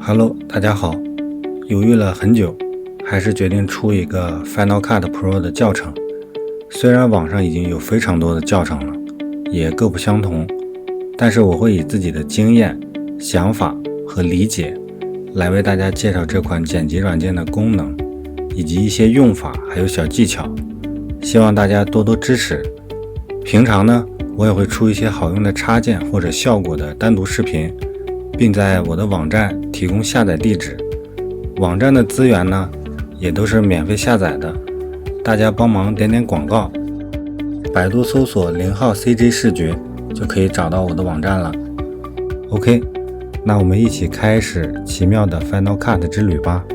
Hello， 大家好。犹豫了很久，还是决定出一个 Final Cut Pro 的教程。虽然网上已经有非常多的教程了，也各不相同，但是我会以自己的经验、想法和理解来为大家介绍这款剪辑软件的功能，以及一些用法还有小技巧，希望大家多多支持。平常呢，我也会出一些好用的插件或者效果的单独视频，并在我的网站提供下载地址。网站的资源呢，也都是免费下载的，大家帮忙点点广告。百度搜索0号 CG 视觉就可以找到我的网站了。OK， 那我们一起开始奇妙的 Final Cut 之旅吧。